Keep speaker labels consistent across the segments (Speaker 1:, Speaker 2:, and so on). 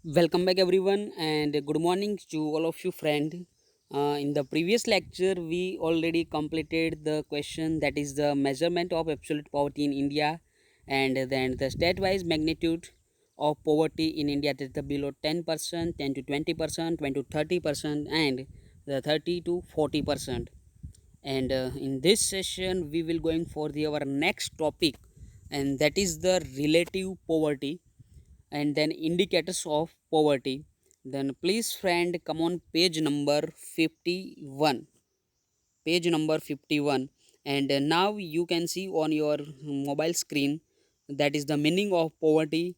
Speaker 1: Welcome back, everyone, and good morning to all of you, friend. In the previous lecture, we already completed the question that is the measurement of absolute poverty in India, and then the state-wise magnitude of poverty in India, that is the below 10%, 10 to 20%, 20 to 30%, and the 30 to 40%. And in this session, we will going for our next topic, and that is the relative poverty and then indicators of poverty. Then please friend come on page number 51, page number 51. And now you can see on your mobile screen that is the meaning of poverty,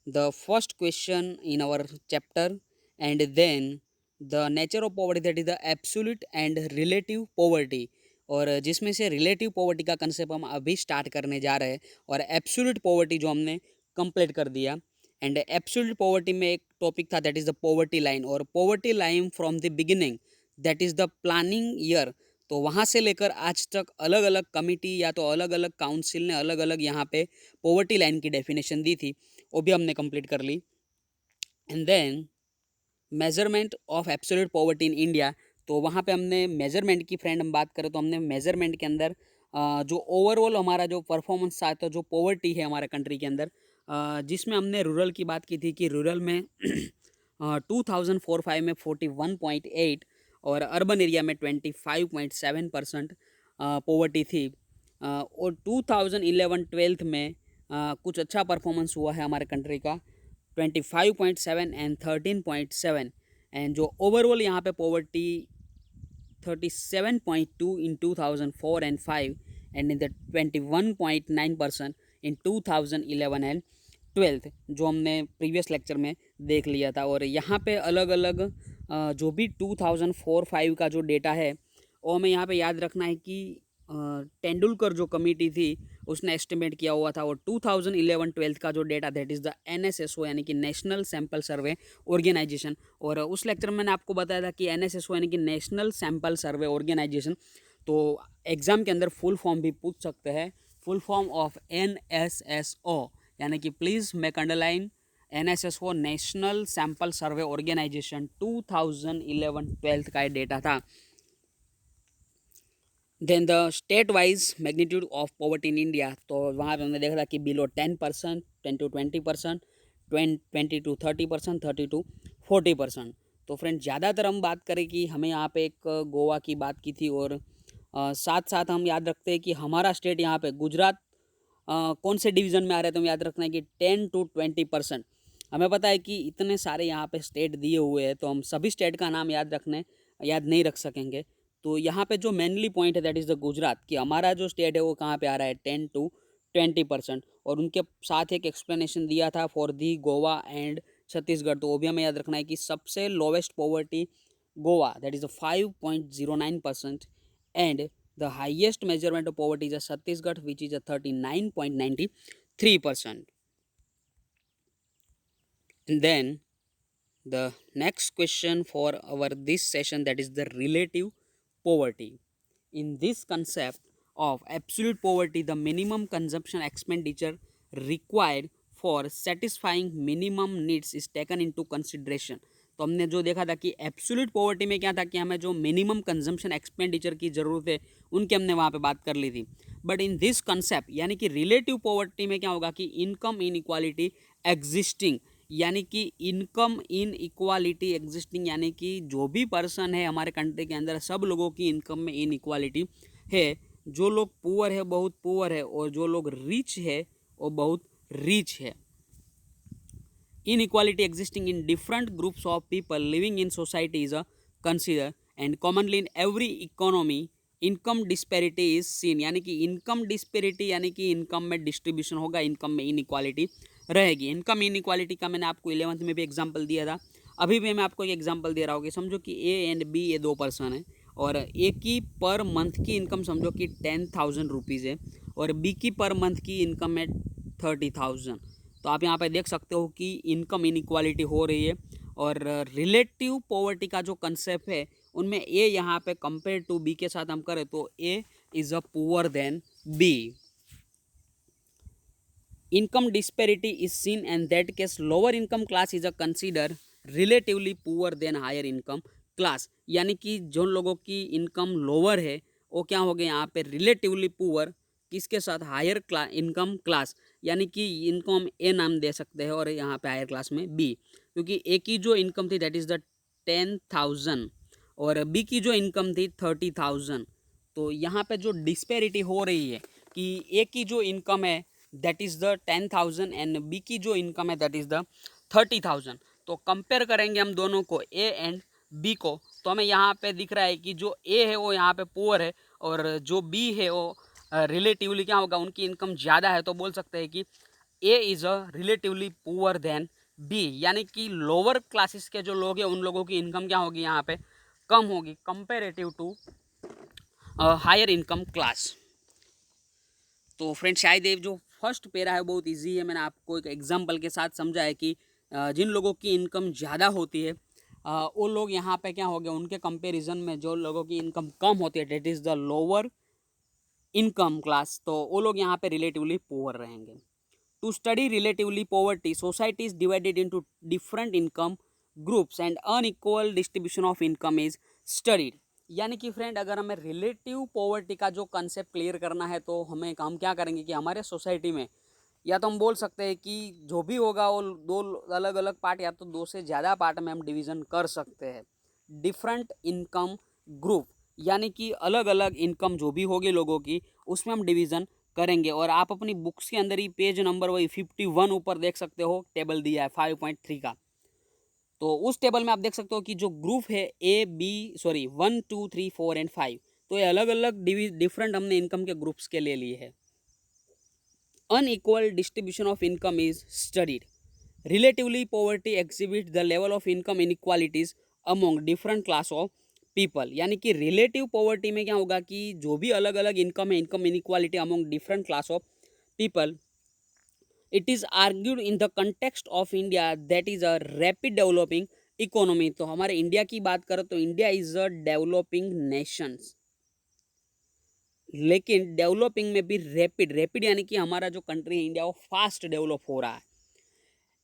Speaker 1: the first question in our chapter, and then the nature of poverty, that is the absolute and relative poverty. और जिसमें से relative poverty का concept हम अभी start करने जा रहे हैं, और एब्सोल्यूट पॉवर्टी जो हमने कंप्लीट कर दिया। एंड एब्सोल्यूट पॉवर्टी में एक टॉपिक था that is the poverty line, और poverty line from the beginning that is the planning year. तो वहाँ से लेकर आज तक अलग अलग कमिटी या तो अलग अलग काउंसिल ने अलग अलग यहाँ पे पॉवर्टी लाइन की डेफिनेशन दी थी, वो भी हमने कंप्लीट कर ली। And then measurement of absolute poverty in India, तो वहाँ पे हमने मेजरमेंट की फ्रेंड हम बात करें तो हमने मेजरमेंट के अंदर जो ओवरऑल हमारा जो परफॉर्मेंस था, तो जो पॉवर्टी है हमारे कंट्री के अंदर, जिसमें हमने रूरल की बात की थी कि रूरल में 2004-05 में 41.8 और अर्बन एरिया में 25.7% पॉवर्टी थी। और 2011-12 में कुछ अच्छा परफॉर्मेंस हुआ है हमारे कंट्री का, 25.7 एंड 13.7। एंड जो ओवरऑल यहाँ पे poverty 37.2 in 2004 and 5 and in the 21.9% in 2011 and 12, जो हमने प्रीवियस लेक्चर में देख लिया था। और यहाँ पे अलग अलग जो भी 2004-05 का जो डेटा है, वो हमें यहाँ पे याद रखना है कि तेंदुलकर जो कमेटी थी उसने एस्टिमेट किया हुआ था। और 2011-12 का जो data that is the NSSO यानी कि नेशनल सैंपल सर्वे ऑर्गेनाइजेशन। और उस लेक्चर में मैंने आपको बताया था कि NSSO यानी कि नेशनल सैंपल सर्वे ऑर्गेनाइजेशन, तो एग्ज़ाम के अंदर फुल फॉर्म भी पूछ सकते हैं, फुल फॉर्म ऑफ NSSO, यानी कि please make underline NSSO national sample survey organisation 2011-12 का डेटा था। Then the state wise magnitude of poverty in India, तो वहाँ पे हमने देखा था कि बिलो 10%, 10 to 20%, 20 to 30%, 30 to 40%। तो फ्रेंड ज़्यादातर हम बात करें कि हमें यहाँ पे एक गोवा की बात की थी, और साथ साथ हम याद रखते हैं कि हमारा स्टेट यहाँ पे गुजरात कौन से डिवीज़न में आ रहे हैं, तो हम याद रखना है कि 10 to 20%। हमें पता है कि इतने सारे यहाँ पे स्टेट दिए हुए हैं, तो हम सभी स्टेट का नाम याद नहीं रख सकेंगे। तो यहाँ पे जो मेनली पॉइंट है दैट इज़ द गुजरात, कि हमारा जो स्टेट है वो कहाँ पे आ रहा है 10 to 20%। और उनके साथ एक एक्सप्लेनेशन दिया था for the Goa and Chhattisgarh, तो वो भी हमें याद रखना है कि सबसे lowest poverty Goa that is 5.09%, and the highest measurement of poverty is Chhattisgarh which is 39.93%। And then the next question for our this session, that is the relative poverty. In this concept of absolute poverty, the minimum consumption expenditure required for satisfying minimum needs is taken into consideration। तो हमने जो देखा था कि absolute poverty में क्या था कि हमें जो मिनिमम कंजम्पशन एक्सपेंडिचर की ज़रूरत है उनकी हमने वहाँ पे बात कर ली थी। बट इन दिस कंसेप्ट यानी कि रिलेटिव पॉवर्टी में क्या होगा कि इनकम इन इक्वालिटी एग्जिस्टिंग, यानी कि इनकम इन इक्वालिटी एग्जिस्टिंग, यानी कि जो भी पर्सन है हमारे कंट्री के अंदर सब लोगों की इनकम में इन इक्वालिटी है। जो लोग पुअर है बहुत पुअर है, और जो लोग रिच है वो बहुत रिच है। Inequality existing in different groups of people living in society is considered, and commonly in every economy income disparity is seen, यानी कि इनकम डिस्पेरिटी यानी कि इनकम में डिस्ट्रीब्यूशन होगा, इनकम में इनइक्वालिटी रहेगी। इनकम इनइक्वालिटी का मैंने आपको 11th में भी एग्जांपल दिया था, अभी भी मैं आपको एक एग्जांपल दे रहा हूँ कि समझो कि ए एंड बी ये दो पर्सन है, और ए की पर मंथ की इनकम समझो कि 10,000 रुपीज़ है, और बी की पर मंथ की इनकम है 30,000। तो आप यहाँ पे देख सकते हो कि इनकम इनइक्वालिटी हो रही है। और रिलेटिव पॉवर्टी का जो कंसेप्ट है उनमें ए यहाँ पे कंपेयर टू बी के साथ हम करें तो A is a poor then B. income disparity is seen, and that case lower income class is a considered relatively poor than higher income class. यानी कि जो लोगों की इनकम लोअर है वो क्या हो गए यहाँ पे रिलेटिवली पुअर किसके साथ, हायर इनकम क्लास, यानी कि इनको हम ए नाम दे सकते हैं और यहाँ पे हायर क्लास में बी, क्योंकि ए की जो इनकम थी दैट इज़ द 10,000 और बी की जो इनकम थी 30,000। तो यहाँ पे जो डिस्पेरिटी हो रही है कि ए की जो इनकम है that is the 10,000 and B की जो इनकम है दैट इज़ द 30,000। तो कंपेयर करेंगे हम दोनों को, ए एंड बी को, तो हमें यहाँ पे दिख रहा है कि जो ए है वो यहाँ पे पुअर है और जो बी है वो रिलेटिवली क्या होगा, उनकी इनकम ज़्यादा है, तो बोल सकते हैं कि A is a relatively poor then B, यानी कि लोअर क्लासेस के जो लोग हैं उन लोगों की इनकम क्या होगी यहाँ पे कम होगी comparative to higher income class. तो फ्रेंड शायद ये जो फर्स्ट पेरा है बहुत इजी है, मैंने आपको एक एग्जांपल के साथ समझा है कि जिन लोगों की इनकम ज़्यादा होती है वो लोग यहाँ पे क्या हो गया, उनके कंपैरिजन में जो लोगों की इनकम कम होती है that is the lower income class, तो वो लोग यहाँ पे रिलेटिवली पुअर रहेंगे। To study relatively poverty, society is divided into different income groups and unequal distribution of income is studied. यानी कि फ्रेंड अगर हमें रिलेटिव पॉवर्टी का जो कंसेप्ट क्लियर करना है तो हम क्या करेंगे कि हमारे सोसाइटी में या तो हम बोल सकते हैं कि जो भी होगा वो दो अलग अलग पार्ट या तो दो से ज़्यादा पार्ट में हम डिवीज़न कर सकते हैं। डिफरेंट इनकम ग्रुप यानी कि अलग अलग इनकम जो भी होगी लोगों की उसमें हम डिवीज़न करेंगे। और आप अपनी बुक्स के अंदर ही पेज नंबर वही 51 ऊपर देख सकते हो, टेबल दिया है 5.3 का। तो उस टेबल में आप देख सकते हो कि जो ग्रुप है ए बी 1 2 3 4 एंड 5, तो ये अलग अलग डिफरेंट हमने इनकम के ग्रुप्स के ले लिए है। Unequal distribution of income is studied. Relatively poverty exhibit the level of income inequalities among different class of people. यानी कि रिलेटिव पॉवर्टी में क्या होगा कि जो भी अलग अलग इनकम है, income inequality among different class of people, it is argued in the context of India that is a rapid developing economy. तो हमारे इंडिया की बात करें तो India is a developing Nations, लेकिन डेवलपिंग में भी रैपिड रैपिड यानी कि हमारा जो कंट्री है इंडिया वो फास्ट डेवलप हो रहा है।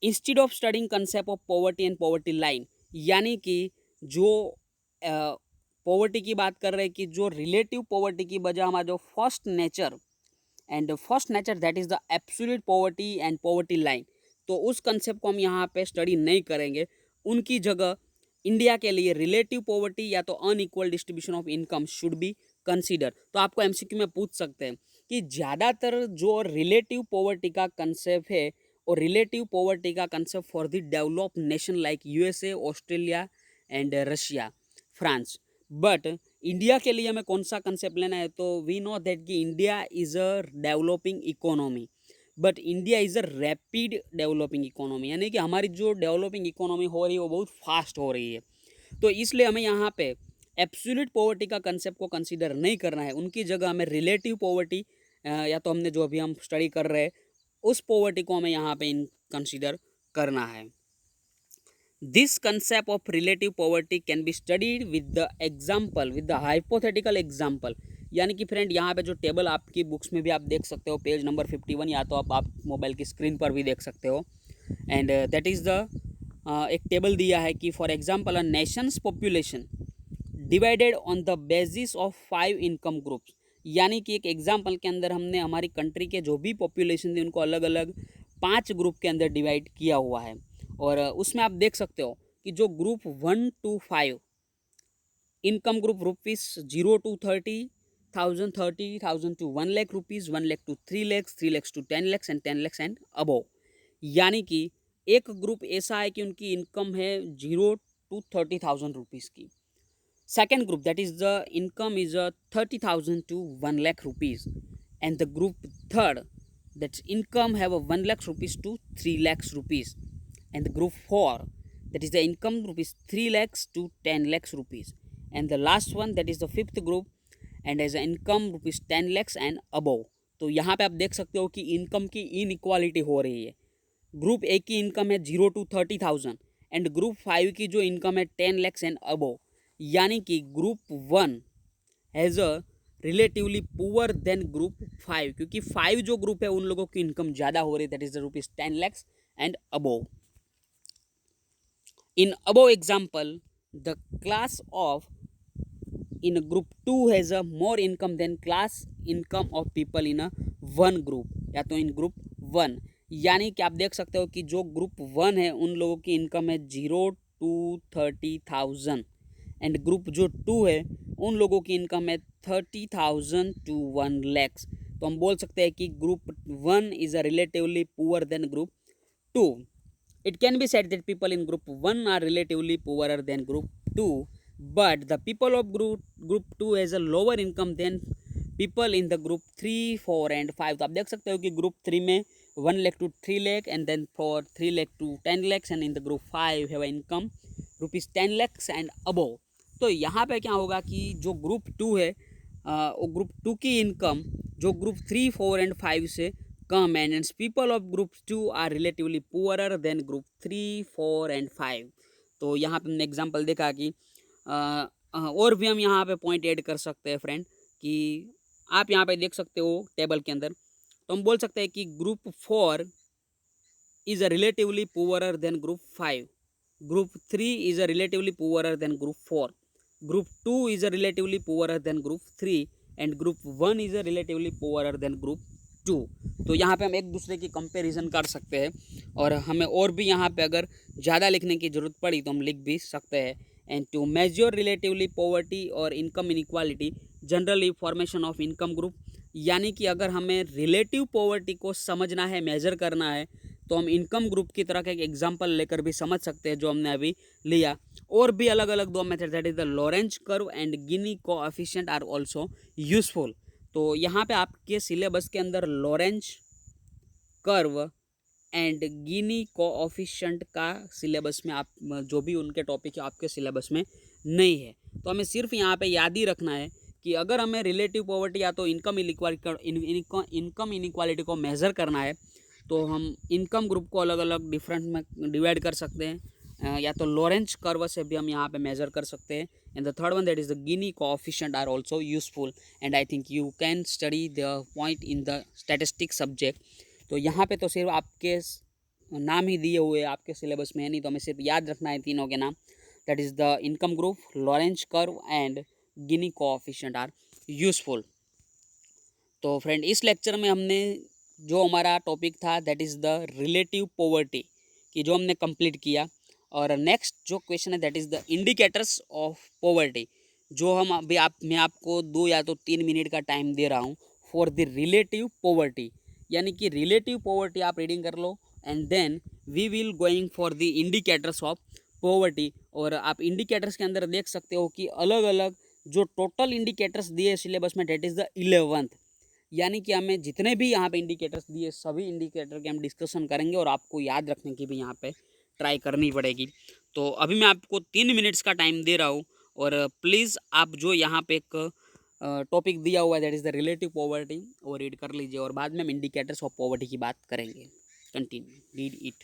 Speaker 1: Instead of studying concept of poverty and poverty line, यानी कि जो पॉवर्टी की बात कर रहे हैं कि जो रिलेटिव पॉवर्टी की बजाय हमारा जो first nature that is the absolute poverty and poverty line, तो उस कंसेप्ट को हम यहाँ पे स्टडी नहीं करेंगे। उनकी जगह इंडिया के लिए रिलेटिव पॉवर्टी या तो unequal distribution of income should be consider. तो आपको एमसीक्यू में पूछ सकते हैं कि ज़्यादातर जो रिलेटिव पॉवर्टी का कंसेप्ट है और रिलेटिव पॉवर्टी का concept for the developed nation like USA, Australia and Russia, France, but India के लिए हमें कौन सा कंसेप्ट लेना है, तो वी नो दैट कि India is a developing economy, but India is a rapid developing economy, यानी कि हमारी जो डेवलपिंग इकोनॉमी हो रही है वो बहुत फास्ट हो रही है। तो इसलिए हमें यहाँ पे एब्सोल्यूट पॉवर्टी का कंसेप्ट को कंसीडर नहीं करना है, उनकी जगह हमें रिलेटिव पॉवर्टी या तो हमने जो अभी हम स्टडी कर रहे हैं उस पॉवर्टी को हमें यहाँ पे कंसीडर करना है। This concept of relative poverty can be studied with the hypothetical example. यानी कि फ्रेंड यहाँ पे जो टेबल आपकी बुक्स में भी आप देख सकते हो, पेज नंबर 51, या तो आप मोबाइल की स्क्रीन पर भी देख सकते हो। एंड दैट इज़ द एक टेबल दिया है कि for example a Nations population divided on the basis of 5 income groups. यानी कि एक एग्जाम्पल के अंदर हमने हमारी कंट्री के जो भी पॉपुलेशन थी उनको अलग अलग 5 ग्रुप के अंदर डिवाइड किया हुआ है। और उसमें आप देख सकते हो कि जो group 1 to 5 income group rupees 0 to 30,000, 30,000 to 1 lakh rupees, 1 lakh to 3 lakhs, 3 lakhs to 10 lakhs and 10 lakhs and above. यानी कि एक ग्रुप ऐसा है कि उनकी इनकम है 0 to 30,000 रुपीज़ की। Second group that is the income is 30,000 to 1 lakh rupees, and the group third that's income have a 1 lakh rupees to 3 lakhs rupees, and the group 4 that is the income rupees 3 lakhs to 10 lakhs rupees, and the last one that is the fifth group and has an income rupees 10 lakhs and above। तो यहाँ पे आप देख सकते हो कि income की inequality हो रही है। ग्रुप ए की इनकम है 0 to 30,000 एंड ग्रुप 5 की जो इनकम है 10 lakhs एंड अबव। यानी कि group 1 has a relatively poor then group 5, क्योंकि 5 जो ग्रुप है उन लोगों की इनकम ज़्यादा हो रही है, that is the rupees 10 lakhs and above. In above example, the class of in group 2 has a more income than class income of people in a one group, या तो इन ग्रुप 1. यानी कि आप देख सकते हो कि जो ग्रुप 1 है उन लोगों की इनकम है 0 to 30,000, एंड ग्रुप जो 2 है उन लोगों की इनकम है 30,000 to 1 lakhs. तो हम बोल सकते हैं कि group 1 is a relatively poor then group 2. It can be said that people in group 1 are relatively poorer than group 2, but the people of group 2 has a lower income than people in the group 3, 4 and 5. तो आप देख सकते हो कि group 3 में 1 lakh to 3 lakh and then for 3 lakh to 10 lakhs and in the group 5 have income rupees 10 lakhs and above. तो यहाँ पे क्या होगा कि जो ग्रुप 2 है वो ग्रुप 2 की इनकम जो ग्रुप 3, 4 एंड 5 से कम है, and people of group 2 are relatively poorer than group 3, 4 and 5. तो यहाँ पे हमने एग्जांपल देखा कि और भी हम यहाँ पे पॉइंट ऐड कर सकते हैं फ्रेंड, कि आप यहाँ पे देख सकते हो टेबल के अंदर. तो हम बोल सकते हैं कि group 4 is a relatively poorer than group 5, group 3 is a relatively poorer than group 4, group 2 is a relatively poorer than group 3 and group 1 is a relatively poorer than group 2. तो यहाँ पे हम एक दूसरे की कंपैरिजन कर सकते हैं, और हमें और भी यहाँ पे अगर ज़्यादा लिखने की ज़रूरत पड़ी तो हम लिख भी सकते हैं. And to measure relatively poverty और income inequality generally formation of income group, यानी कि अगर हमें रिलेटिव पॉवर्टी को समझना है, मेजर करना है, तो हम इनकम ग्रुप की तरह का एक एग्जांपल लेकर भी समझ सकते हैं जो हमने अभी लिया. और भी अलग अलग दो method, that is the Lorenz curve and Gini coefficient are also useful. तो यहाँ पे आपके सिलेबस के अंदर Lorenz curve and Gini coefficient का सिलेबस में आप जो भी उनके टॉपिक है आपके सिलेबस में नहीं है. तो हमें सिर्फ यहाँ पे याद ही रखना है कि अगर हमें रिलेटिव पॉवर्टी या तो इनकम इनइक्वालिटी को मेज़र करना है तो हम इनकम ग्रुप को अलग अलग डिफरेंट में डिवाइड कर सकते हैं, या तो लॉरेंज कर्व से भी हम यहाँ पे मेज़र कर सकते हैं. And the third one that is the Gini coefficient are also useful, and I think you can study the point in the statistics subject. तो यहाँ पे तो सिर्फ आपके नाम ही दिए हुए आपके सिलेबस में है, नहीं तो हमें सिर्फ याद रखना है तीनों के नाम, that is the income group, Lorenz curve and Gini coefficient are useful. तो फ्रेंड इस लेक्चर में हमने जो हमारा टॉपिक था that is the relative poverty कि जो हमने कंप्लीट किया. और नेक्स्ट जो क्वेश्चन है that is the indicators of poverty, जो हम अभी मैं आपको 2 या तो 3 मिनट का टाइम दे रहा हूँ फॉर द रिलेटिव पॉवर्टी. यानी कि रिलेटिव पॉवर्टी आप रीडिंग कर लो and then we will going for the indicators of poverty. और आप इंडिकेटर्स के अंदर देख सकते हो कि अलग अलग जो टोटल इंडिकेटर्स दिए सिलेबस में दैट इज़ द 11th. यानी कि हमें जितने भी यहाँ पे इंडिकेटर्स दिए सभी इंडिकेटर के हम डिस्कशन करेंगे और आपको याद रखने की भी यहाँ पे ट्राई करनी पड़ेगी. तो अभी मैं आपको 3 मिनट्स का टाइम दे रहा हूँ, और प्लीज़ आप जो यहाँ पे एक टॉपिक दिया हुआ है that is the relative poverty वो रीड कर लीजिए, और बाद में हम इंडिकेटर्स ऑफ पॉवर्टी की बात करेंगे. Continue read it.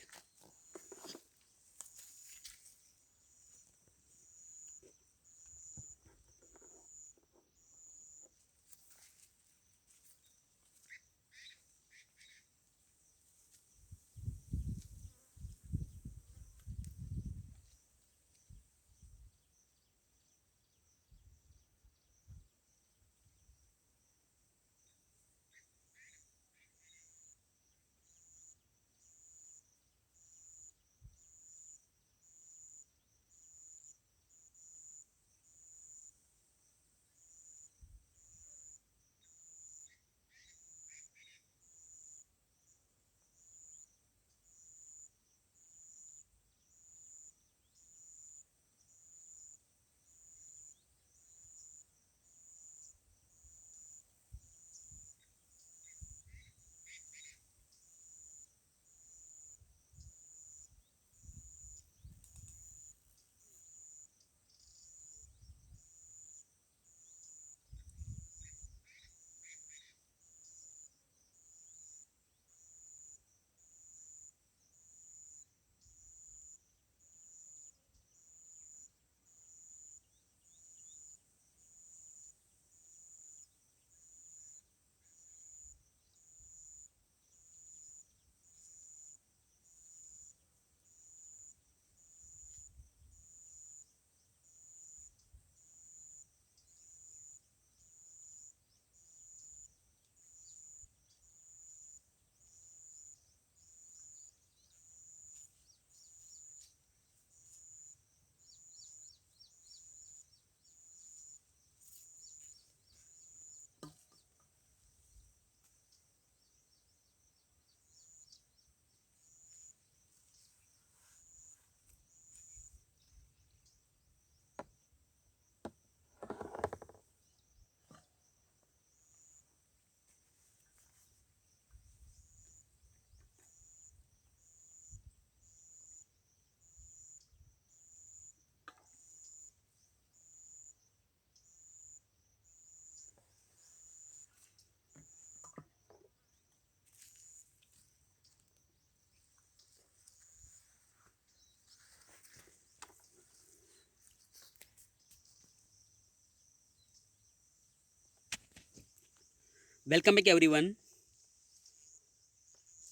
Speaker 1: Welcome back everyone.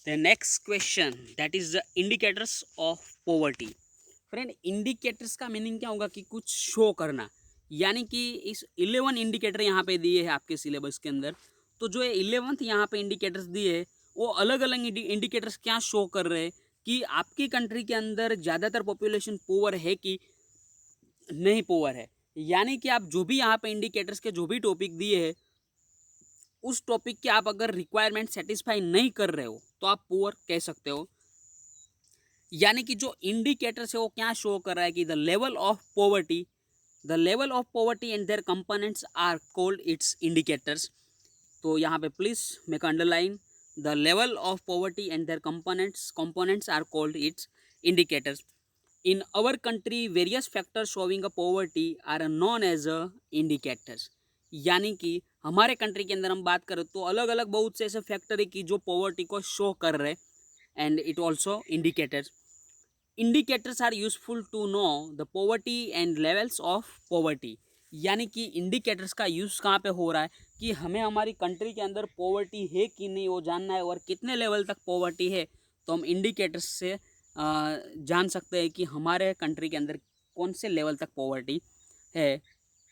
Speaker 1: The next question, that is the indicators of poverty. Friend, indicators का मीनिंग क्या होगा कि कुछ शो करना, यानी कि इस 11 इंडिकेटर यहाँ पे दिए हैं आपके सिलेबस के अंदर। तो जो है 11th यहाँ पे इंडिकेटर्स दिए हैं, वो अलग अलग इंडिकेटर्स क्या शो कर रहे हैं कि आपकी कंट्री के अंदर ज़्यादातर पॉपुलेशन पुअर है कि नहीं पुअर है। यानी कि आप जो भी यहाँ पे इंडिकेटर्स के जो भी टॉपिक दिए हैं, उस टॉपिक के आप अगर रिक्वायरमेंट सेटिस्फाई नहीं कर रहे हो तो आप पुअर कह सकते हो। यानी कि जो इंडिकेटर्स है वो क्या शो कर रहा है कि the level of poverty and their components are called its indicators. तो यहाँ पे please make underline, the level of poverty and their components are called its indicators. In our country various factors showing a poverty are known as a indicators. यानी कि हमारे country के अंदर हम बात करें तो अलग अलग बहुत से ऐसे फैक्टर है कि जो पॉवर्टी को शो कर रहे हैं, and it also indicators. Indicators are useful to know the poverty and levels of poverty. यानी कि इंडिकेटर्स का यूज़ कहाँ पे हो रहा है कि हमें हमारी कंट्री के अंदर पॉवर्टी है कि नहीं वो जानना है, और कितने लेवल तक पॉवर्टी है। तो हम इंडिकेटर्स से जान सकते हैं कि हमारे कंट्री के अंदर कौन से लेवल तक पॉवर्टी है।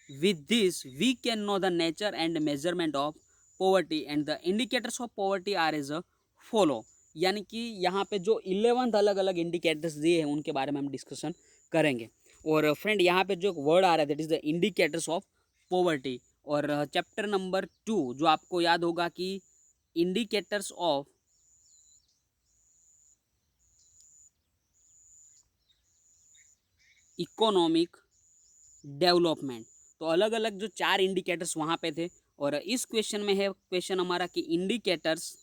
Speaker 1: With this we can know the nature and measurement of poverty and the indicators of poverty are as a follow. यानी कि यहाँ पे जो 11 अलग अलग इंडिकेटर्स दिए हैं उनके बारे में हम डिस्कशन करेंगे। और फ्रेंड, यहाँ पे जो वर्ड आ रहा है that is the indicators of poverty. और चैप्टर नंबर 2 जो आपको याद होगा कि इंडिकेटर्स ऑफ इकोनॉमिक डेवलपमेंट। तो अलग अलग जो 4 इंडिकेटर्स वहाँ पे थे, और इस क्वेश्चन में है क्वेश्चन हमारा कि इंडिकेटर्स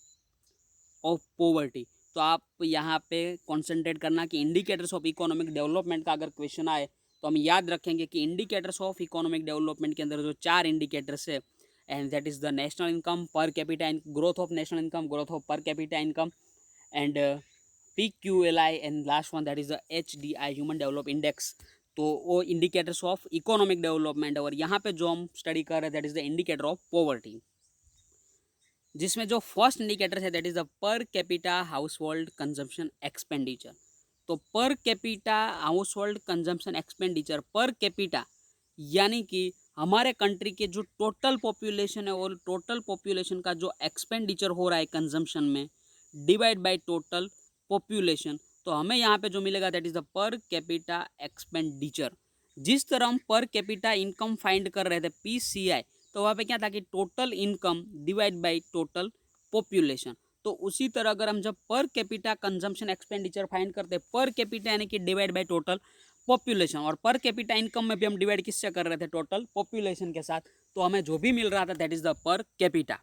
Speaker 1: ऑफ पॉवर्टी। तो आप यहाँ पे कॉन्सेंट्रेट करना कि इंडिकेटर्स ऑफ इकोनॉमिक डेवलपमेंट का अगर क्वेश्चन आए तो हम याद रखेंगे कि इंडिकेटर्स ऑफ इकोनॉमिक डेवलपमेंट के अंदर जो 4 इंडिकेटर्स है, and that is the national income, per capita growth of national income, growth of per capita income, and PQLI, and last one that is the HDI, human develop index. तो वो indicators of economic development, और यहाँ पे जो हम study कर रहे हैं that is the indicator of poverty, जिसमें जो फर्स्ट इंडिकेटर है that is the per capita household consumption expenditure. तो per capita household consumption expenditure, per capita यानी कि हमारे कंट्री के जो टोटल पॉपुलेशन है और टोटल पॉपुलेशन का जो एक्सपेंडिचर हो रहा है कंजम्पशन में, डिवाइड बाय टोटल पॉपुलेशन। तो हमें यहाँ पे जो मिलेगा that is the per capita expenditure. जिस तरह हम पर कैपिटा इनकम फाइंड कर रहे थे PCI, तो वहाँ पे क्या था कि total income divide by total population. तो उसी तरह अगर हम जब पर कैपिटा कंजम्पशन एक्सपेंडिचर फाइंड करते हैं, पर कैपिटा यानी कि डिवाइड बाय टोटल पॉपुलेशन, और पर कैपिटा इनकम में भी हम डिवाइड किससे कर रहे थे, टोटल पॉपुलेशन के साथ। तो हमें जो भी मिल रहा था that is the per capita.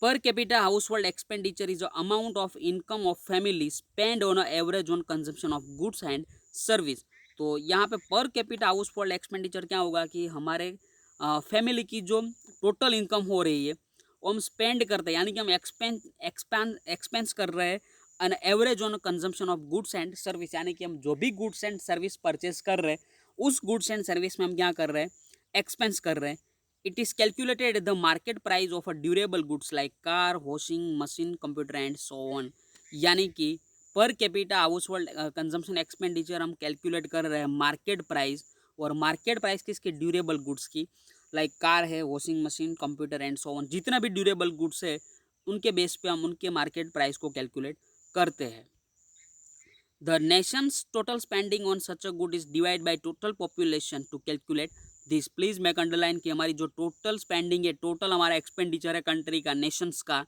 Speaker 1: Per capita household expenditure is the amount of income of family spent on an average on consumption of goods and service। तो यहाँ पे पर कैपिटा हाउस होल्ड एक्सपेंडिचर क्या होगा कि हमारे फैमिली की जो टोटल इनकम हो रही है वो हम स्पेंड करते हैं, यानी कि हम एक्सपेंस कर रहे हैं an average on consumption of goods and service. यानी कि हम जो भी गुड्स एंड सर्विस परचेज कर रहे हैं उस गुड्स एंड सर्विस में हम क्या कर रहे हैं, एक्सपेंस कर रहे हैं। It is calculated the market price of a durable goods like car, washing machine, computer and so on। यानी कि पर capita household consumption expenditure हम कैलकुलेट कर रहे हैं मार्केट प्राइस, और मार्केट प्राइस किसकी, ड्यूरेबल गुड्स की, लाइक कार है, washing machine, computer and so on. जितना भी ड्यूरेबल गुड्स है उनके बेस पे हम उनके मार्केट प्राइस को कैलकुलेट करते हैं। The nation's total spending on such a good is divided by total population to calculate this. Please मैं अंडरलाइन कि हमारी जो टोटल स्पेंडिंग है, टोटल हमारा एक्सपेंडिचर है कंट्री का, नेशंस का,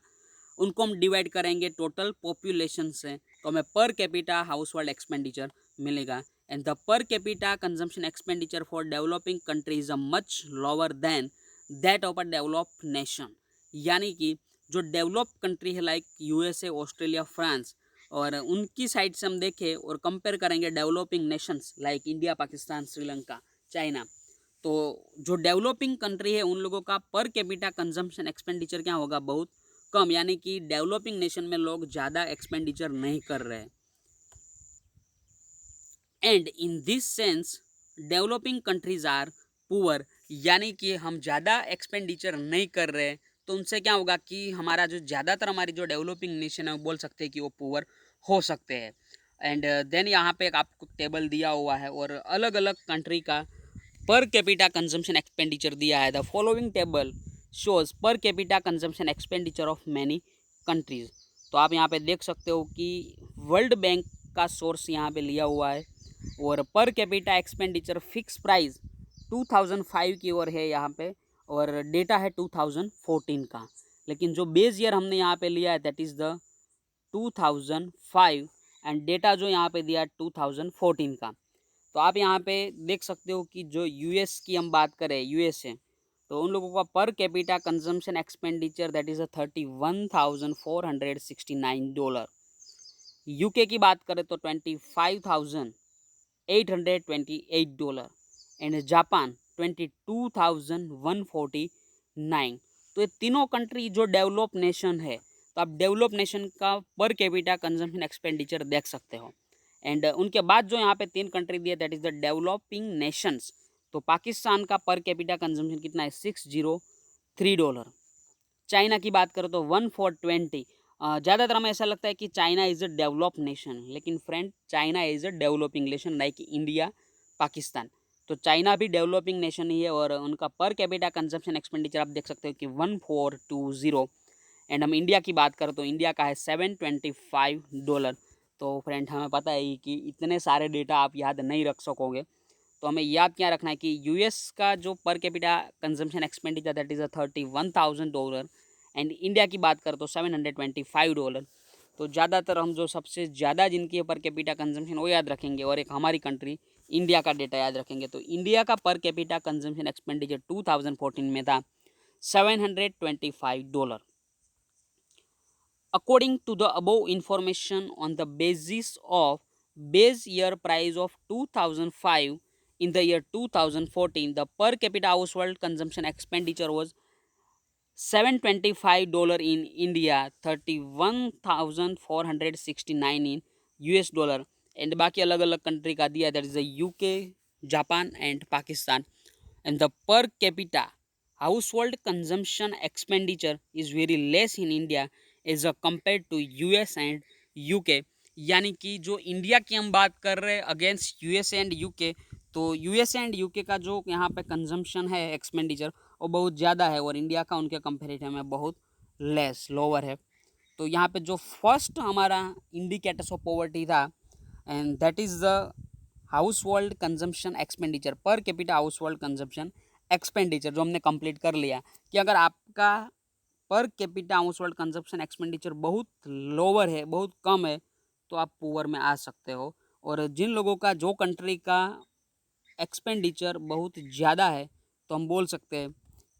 Speaker 1: उनको हम डिवाइड करेंगे टोटल पॉपुलेशन से, तो हमें per capita household expenditure मिलेगा। And the per capita consumption expenditure for developing country is a much lower than that of a developed nation. यानी कि जो डेवलप कंट्री है लाइक USA, ऑस्ट्रेलिया, फ्रांस, और उनकी साइड से हम देखें और कंपेयर करेंगे developing nations like India, Pakistan, Sri Lanka, China, तो जो डेवलपिंग कंट्री है उन लोगों का पर कैपिटा कंजम्पशन एक्सपेंडिचर क्या होगा, बहुत कम। यानी कि डेवलपिंग नेशन में लोग ज़्यादा एक्सपेंडिचर नहीं कर रहे हैं। And in this sense developing countries are poor. यानी कि हम ज़्यादा एक्सपेंडिचर नहीं कर रहे हैं तो उनसे क्या होगा कि हमारा जो ज़्यादातर हमारी जो डेवलपिंग नेशन है वो बोल सकते हैं कि वो पुअर हो सकते हैं। एंड देन यहाँ पे एक आपको टेबल दिया हुआ है और अलग अलग कंट्री का पर कैपिटा कंजम्पशन एक्सपेंडिचर दिया है। द फॉलोइंग टेबल शोज पर capita consumption expenditure of many countries. तो आप यहाँ पे देख सकते हो कि वर्ल्ड बैंक का सोर्स यहाँ पे लिया हुआ है और per capita expenditure fix price 2005 की ओर है यहाँ पे और डेटा है 2014 का। लेकिन जो बेस ईयर हमने यहाँ पे लिया है that is the 2005 and data जो यहाँ पे दिया 2014 का। तो आप यहाँ पे देख सकते हो कि जो यूएस की हम बात करें यूएसए, तो उन लोगों का पर capita consumption expenditure that is $31,469। UK की बात करें तो $25,828 एंड जापान 22,149। तो ये तीनों कंट्री जो डेवलप नेशन है, तो आप डेवलप नेशन का पर कैपिटा कंजम्पशन एक्सपेंडिचर देख सकते हो। एंड उनके बाद जो यहाँ पे तीन कंट्री दिए that is the developing Nations. तो पाकिस्तान का पर कैपिटा कंजम्पशन कितना है $603। चाइना की बात करो तो 1,420। ज़्यादातर हमें ऐसा लगता है कि China is a develop nation, लेकिन friend China is a developing nation like India Pakistan. तो चाइना भी डेवलपिंग नेशन ही है और उनका पर कैपिटा कंजम्पशन एक्सपेंडिचर आप देख सकते हो कि 1,420। एंड हम इंडिया की बात करें तो इंडिया का है $725। तो फ्रेंड हमें पता है कि इतने सारे डेटा आप याद नहीं रख सकोगे, तो हमें याद क्या रखना है कि यूएस का जो पर capita consumption expenditure that is $31,000 and India की बात करें तो $725। तो ज़्यादातर हम जो सबसे ज़्यादा जिनकी पर कैपिटा कंजम्पशन वो याद रखेंगे और एक हमारी कंट्री इंडिया का डेटा याद रखेंगे। तो इंडिया का पर कैपिटा कंजम्पशन एक्सपेंडिचर 2014 में था $725। According to the above information, on the basis of base year price of 2005 in the year 2014, the per capita household consumption expenditure was $725 in India, 31,469 in US dollar and बाकी अलग अलग country का दिया that is UK, Japan and Pakistan. And the per capita household consumption expenditure is very less in India as compared to US and UK। यानी कि जो India की हम बात कर रहे हैं अगेंस्ट यूएस एंड यूके, तो यूएस एंड यूके का जो यहाँ पे कंजम्पशन है एक्सपेंडिचर वो बहुत ज़्यादा है और इंडिया का उनके कंपेरेटिव में बहुत लेस लोअर है। तो यहाँ पे जो फर्स्ट हमारा इंडिकेटर्स ऑफ पॉवर्टी था and that is the house hold consumption expenditure, per capita household consumption expenditure जो हमने कंप्लीट कर लिया कि अगर आपका पर capita household consumption expenditure बहुत लोअर है, बहुत कम है, तो आप पुअर में आ सकते हो। और जिन लोगों का जो कंट्री का एक्सपेंडिचर बहुत ज़्यादा है तो हम बोल सकते हैं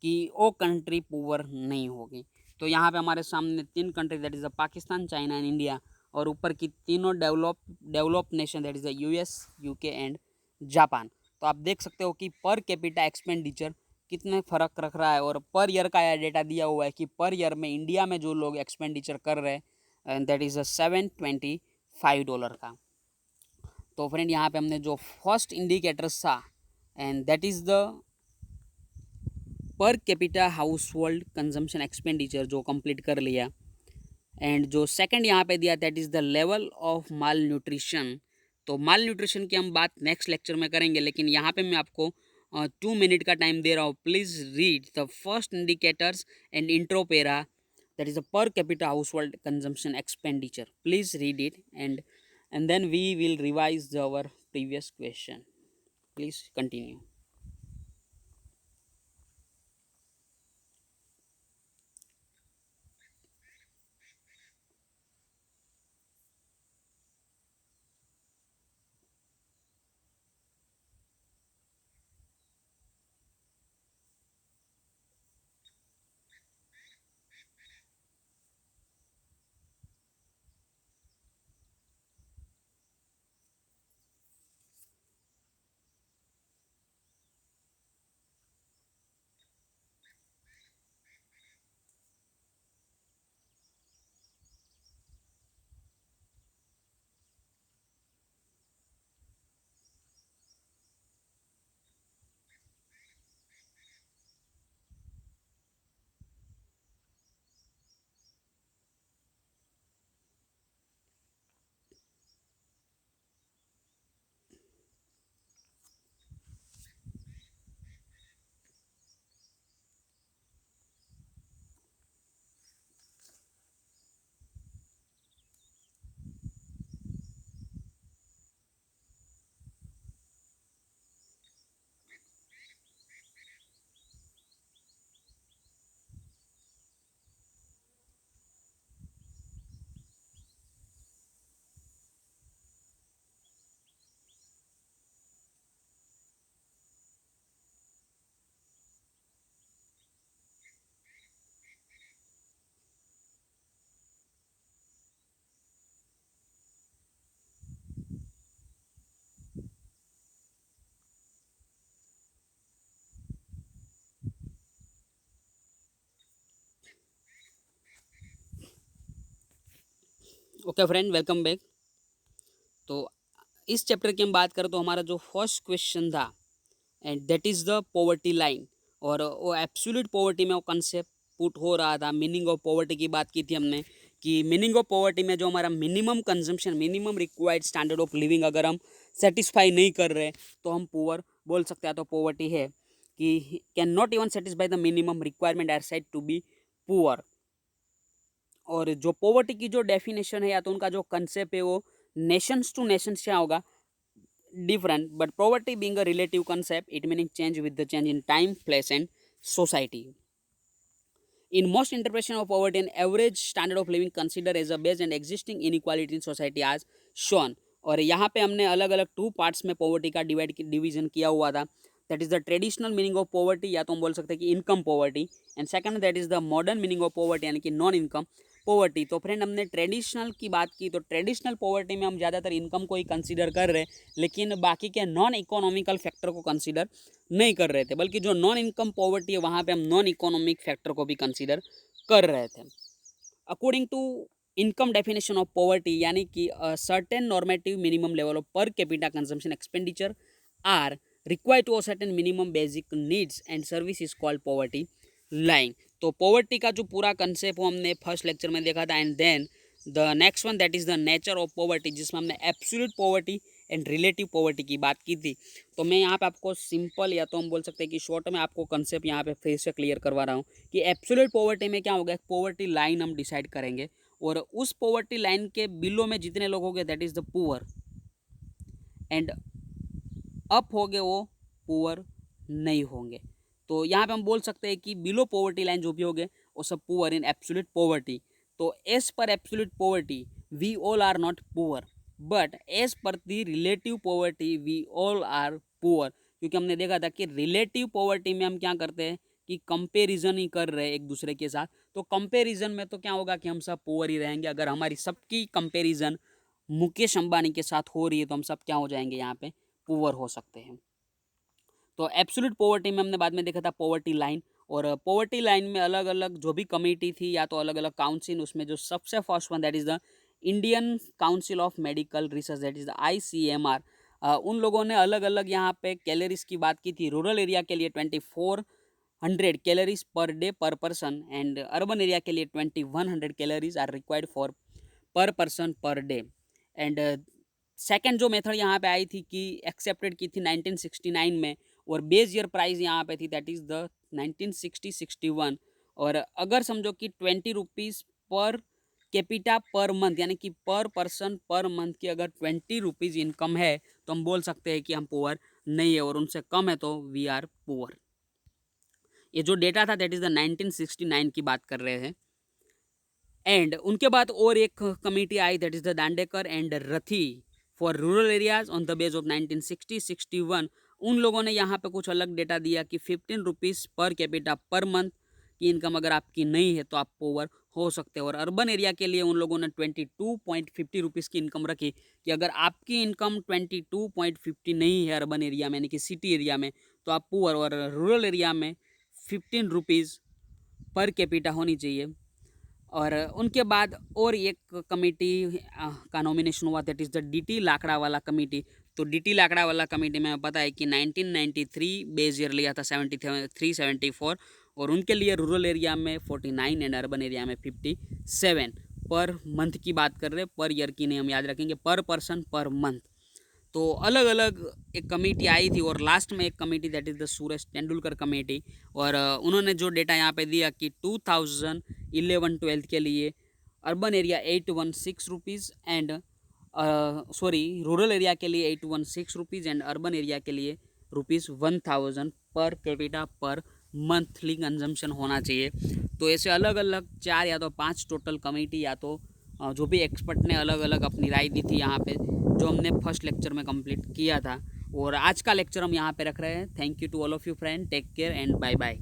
Speaker 1: कि वो कंट्री पुअर नहीं होगी। तो यहाँ पे हमारे सामने तीन country that is the Pakistan, China and India, और ऊपर की तीनों develop nation that is the US, UK and Japan. तो आप देख सकते हो कि पर कैपिटा एक्सपेंडिचर कितने फ़र्क रख रहा है और पर ईयर का यह डेटा दिया हुआ है कि पर ईयर में इंडिया में जो लोग एक्सपेंडिचर कर रहे हैं दैट इज़ $725 का। तो फ्रेंड यहाँ पे हमने जो फर्स्ट इंडिकेटर्स था and that is the per capita household consumption expenditure जो कंप्लीट कर लिया। एंड जो सेकंड यहाँ पे दिया that is the level of mall nutrition. तो माल न्यूट्रिशन की हम बात नेक्स्ट लेक्चर में करेंगे, लेकिन यहाँ पे मैं आपको 2 मिनट का टाइम दे रहा हूँ। Please read the first indicators and interpret that is the per capita household consumption expenditure. Please read it and then we will revise our previous question. Please continue. Okay friend, welcome back. तो इस chapter की हम बात करें तो हमारा जो first question था and that is the poverty line, और वो एब्सोल्यूट पॉवर्टी में वो कंसेप्ट पुट हो रहा था। मीनिंग ऑफ पॉवर्टी की बात की थी हमने कि मीनिंग ऑफ पॉवर्टी में जो हमारा minimum consumption, minimum required standard of living अगर हम सेटिस्फाई नहीं कर रहे तो हम पुअर बोल सकते हैं। तो पॉवर्टी है कि can not even satisfy the minimum requirement are said to be poor. और जो पॉवर्टी की जो डेफिनेशन है या तो उनका जो कंसेप्ट है वो नेशंस टू नेशंस क्या होगा, different, but poverty being a relative concept, it meaning change with the change in time, place and society. In most interpretation of poverty, an average standard of living considered as a base and existing inequality in society as shown. और यहाँ पे हमने अलग अलग two parts में poverty का division किया हुआ था। That is the traditional meaning of poverty, या तो हम बोल सकते हैं कि income poverty, and second that is the modern meaning of poverty यानी कि नॉन इनकम पॉवर्टी। तो फ्रेंड हमने ट्रेडिशनल की बात की, तो ट्रेडिशनल पॉवर्टी में हम ज़्यादातर इनकम को ही कंसीडर कर रहे हैं, लेकिन बाकी के नॉन इकोनॉमिकल फैक्टर को कंसीडर नहीं कर रहे थे, बल्कि जो नॉन इनकम पॉवर्टी है वहाँ पे हम नॉन इकोनॉमिक फैक्टर को भी कंसीडर कर रहे थे। According to income definition of poverty, यानी कि certain normative minimum level of per capita consumption expenditure are required to a certain minimum basic needs and service is called poverty line. तो poverty का जो पूरा concept वो हमने first lecture में देखा था। And then the next one that is the nature of poverty, जिसमें हमने absolute poverty and relative poverty की बात की थी। तो मैं यहाँ पे आपको सिंपल, या तो हम बोल सकते हैं कि शॉर्ट में आपको कंसेप्ट यहाँ पे फिर से क्लियर करवा रहा हूँ कि एब्सोल्यूट पॉवर्टी में क्या होगा, पॉवर्टी लाइन हम डिसाइड करेंगे, और उस पॉवर्टी लाइन के बिलो में जितने लोग होंगे that is the poor, and up हो गए वो पुअर नहीं होंगे। तो यहाँ पे हम बोल सकते हैं कि बिलो पॉवर्टी लाइन जो भी होंगे वो सब पुअर इन एब्सोल्यूट पॉवर्टी। तो as per absolute poverty we all are not poor, but as per the relative poverty we all are poor. क्योंकि हमने देखा था कि रिलेटिव पॉवर्टी में हम क्या करते हैं कि कंपेरिजन ही कर रहे हैं एक दूसरे के साथ। तो कंपेरिजन में तो क्या होगा कि हम सब पुअर ही रहेंगे। अगर हमारी सबकी कंपेरिजन मुकेश अंबानी के साथ हो रही है तो हम सब क्या हो जाएंगे, यहाँ पे पुअर हो सकते हैं। तो एब्सोल्यूट पॉवर्टी में हमने बाद में देखा था पॉवर्टी लाइन, और पॉवर्टी लाइन में अलग अलग जो भी कमेटी थी या तो अलग अलग काउंसिल, उसमें जो सबसे first one that is the Indian council of medical research that is the ICMR। उन लोगों ने अलग अलग यहाँ पे कैलोरीज की बात की थी। रूरल एरिया के लिए 2400 कैलोरीज पर डे पर पर्सन, एंड अर्बन एरिया के लिए 2100 कैलोरीज आर रिक्वायर्ड फॉर पर person per day. And second जो मेथड यहाँ पे आई थी कि एक्सेप्टेड की थी 1969 में, और बेस ईयर प्राइस यहाँ पे थी दैट इज़ द 1960-61। और अगर समझो कि 20 rupees per capita per month, यानी कि पर पर्सन पर मंथ की अगर 20 रुपीज़ इनकम है तो हम बोल सकते हैं कि हम पुअर नहीं है, और उनसे कम है तो वी आर पुअर। ये जो डेटा था दैट इज़ द 1969 की बात कर रहे हैं। एंड उनके बाद और एक कमेटी आई that is the Dandekar and Rathi for rural areas on the base of 1960-61। उन लोगों ने यहाँ पे कुछ अलग डेटा दिया कि 15 rupees per capita per month की इनकम अगर आपकी नहीं है तो आप पुअर हो सकते हो। और अर्बन एरिया के लिए उन लोगों ने 22.50 रुपीज़ की इनकम रखी कि अगर आपकी इनकम 22.50 नहीं है अर्बन एरिया में, यानी कि सिटी एरिया में, तो आप पुअर, और रूरल एरिया में 15 रुपीज़ पर कैपिटा होनी चाहिए। और उनके बाद और एक कमेटी का नॉमिनेशन हुआ that is the DT Lakra वाला कमेटी। तो DT लाकड़ा वाला कमेटी में पता है कि 1993 बेस ईयर लिया था 73-74, और उनके लिए रूरल एरिया में 49 एंड अर्बन एरिया में 57 पर मंथ की बात कर रहे हैं, पर ईयर की नहीं, हम याद रखेंगे पर पर्सन पर मंथ। तो अलग अलग एक कमेटी आई थी, और लास्ट में एक committee that is the Suraj Tendulkar committee. और उन्होंने जो डेटा यहाँ पे दिया कि 2011-12 के लिए urban area 816 rupees and rural area के लिए 816 रुपीज़ एंड अर्बन एरिया के लिए ₹1000 पर कैपिटा पर मंथली कंजम्पशन होना चाहिए। तो ऐसे अलग अलग 4 या तो 5 टोटल कमेटी, या तो जो भी एक्सपर्ट ने अलग अलग अपनी राय दी थी यहाँ पे, जो हमने फर्स्ट लेक्चर में कंप्लीट किया था। और आज का लेक्चर हम यहाँ पे रख रहे हैं। Thank you to all of you friend, take care and bye bye.